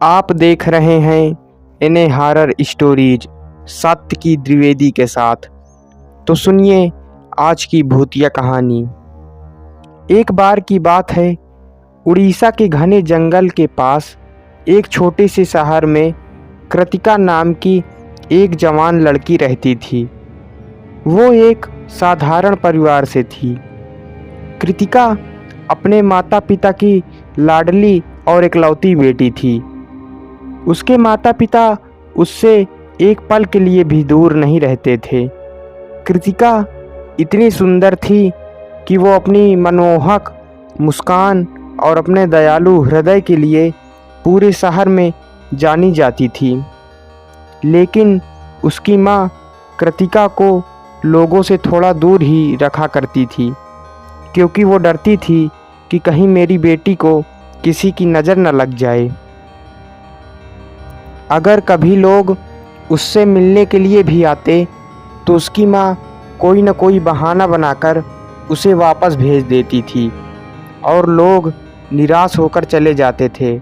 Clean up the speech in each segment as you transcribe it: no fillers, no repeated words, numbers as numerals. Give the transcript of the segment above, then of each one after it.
आप देख रहे हैं इन्हें हॉरर स्टोरीज सात्विकी द्विवेदी के साथ। तो सुनिए आज की भूतिया कहानी। एक बार की बात है, उड़ीसा के घने जंगल के पास एक छोटे से शहर में कृतिका नाम की एक जवान लड़की रहती थी। वो एक साधारण परिवार से थी। कृतिका अपने माता पिता की लाडली और इकलौती बेटी थी। उसके माता पिता उससे एक पल के लिए भी दूर नहीं रहते थे। कृतिका इतनी सुंदर थी कि वो अपनी मनमोहक मुस्कान और अपने दयालु हृदय के लिए पूरे शहर में जानी जाती थी। लेकिन उसकी माँ कृतिका को लोगों से थोड़ा दूर ही रखा करती थी, क्योंकि वो डरती थी कि कहीं मेरी बेटी को किसी की नज़र न लग जाए। अगर कभी लोग उससे मिलने के लिए भी आते तो उसकी माँ कोई न कोई बहाना बनाकर उसे वापस भेज देती थी और लोग निराश होकर चले जाते थे।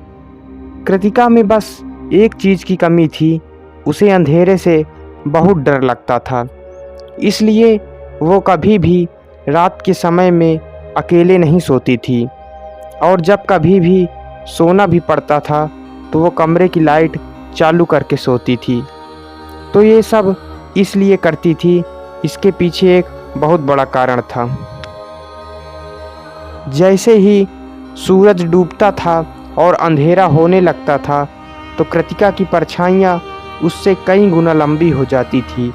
कृतिका में बस एक चीज़ की कमी थी, उसे अंधेरे से बहुत डर लगता था। इसलिए वो कभी भी रात के समय में अकेले नहीं सोती थी, और जब कभी भी सोना भी पड़ता था तो वो कमरे की लाइट चालू करके सोती थी। तो ये सब इसलिए करती थी, इसके पीछे एक बहुत बड़ा कारण था। जैसे ही सूरज डूबता था और अंधेरा होने लगता था तो कृतिका की परछाइयाँ उससे कई गुना लंबी हो जाती थी।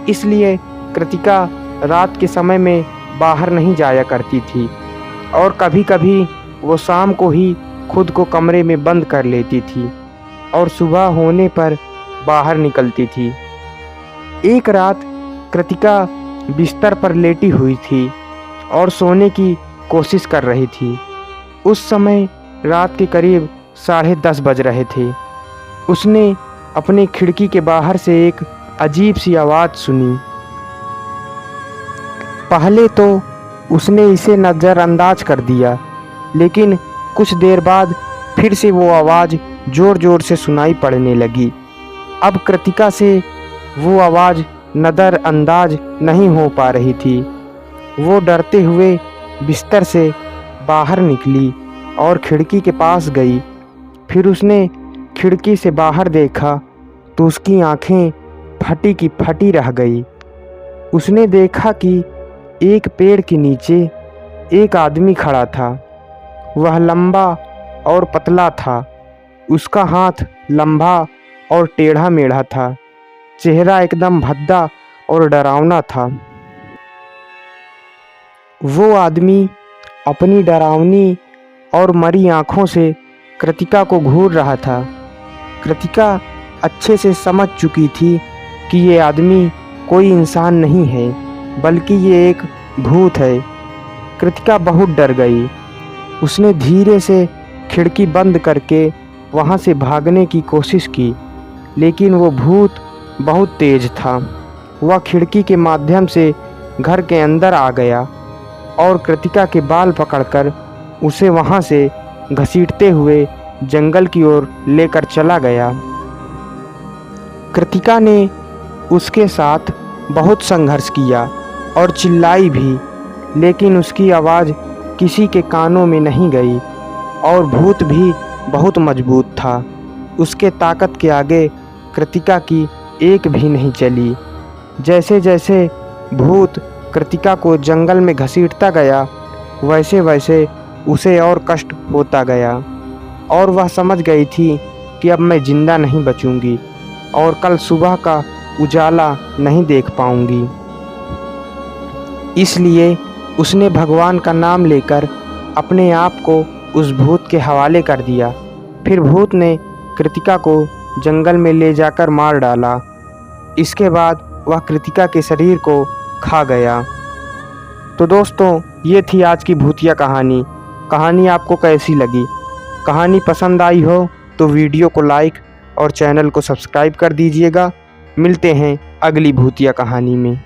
इसलिए कृतिका रात के समय में बाहर नहीं जाया करती थी, और कभी कभी वो शाम को ही खुद को कमरे में बंद कर लेती थी और सुबह होने पर बाहर निकलती थी। एक रात कृतिका बिस्तर पर लेटी हुई थी और सोने की कोशिश कर रही थी। उस समय रात के करीब 10:30 बज रहे थे। उसने अपने खिड़की के बाहर से एक अजीब सी आवाज़ सुनी। पहले तो उसने इसे नज़रअंदाज कर दिया, लेकिन कुछ देर बाद फिर से वो आवाज़ ज़ोर ज़ोर से सुनाई पड़ने लगी। अब कृतिका से वो आवाज़ नज़रअंदाज नहीं हो पा रही थी। वो डरते हुए बिस्तर से बाहर निकली और खिड़की के पास गई। फिर उसने खिड़की से बाहर देखा तो उसकी आंखें फटी की फटी रह गई। उसने देखा कि एक पेड़ के नीचे एक आदमी खड़ा था। वह लंबा और पतला था। उसका हाथ लंबा और टेढ़ा मेढ़ा था। चेहरा एकदम भद्दा और डरावना था। वो आदमी अपनी डरावनी और मरी आँखों से कृतिका को घूर रहा था। कृतिका अच्छे से समझ चुकी थी कि ये आदमी कोई इंसान नहीं है, बल्कि ये एक भूत है। कृतिका बहुत डर गई। उसने धीरे से खिड़की बंद करके वहाँ से भागने की कोशिश की, लेकिन वो भूत बहुत तेज था। वह खिड़की के माध्यम से घर के अंदर आ गया और कृतिका के बाल पकड़कर उसे वहाँ से घसीटते हुए जंगल की ओर लेकर चला गया। कृतिका ने उसके साथ बहुत संघर्ष किया और चिल्लाई भी, लेकिन उसकी आवाज़ किसी के कानों में नहीं गई, और भूत भी बहुत मजबूत था। उसके ताकत के आगे कृतिका की एक भी नहीं चली। जैसे जैसे भूत कृतिका को जंगल में घसीटता गया, वैसे वैसे उसे और कष्ट होता गया, और वह समझ गई थी कि अब मैं जिंदा नहीं बचूंगी और कल सुबह का उजाला नहीं देख पाऊंगी। इसलिए उसने भगवान का नाम लेकर अपने आप को उस भूत के हवाले कर दिया। फिर भूत ने कृतिका को जंगल में ले जाकर मार डाला। इसके बाद वह कृतिका के शरीर को खा गया। तो दोस्तों, ये थी आज की भूतिया कहानी। कहानी आपको कैसी लगी? कहानी पसंद आई हो तो वीडियो को लाइक और चैनल को सब्सक्राइब कर दीजिएगा। मिलते हैं अगली भूतिया कहानी में।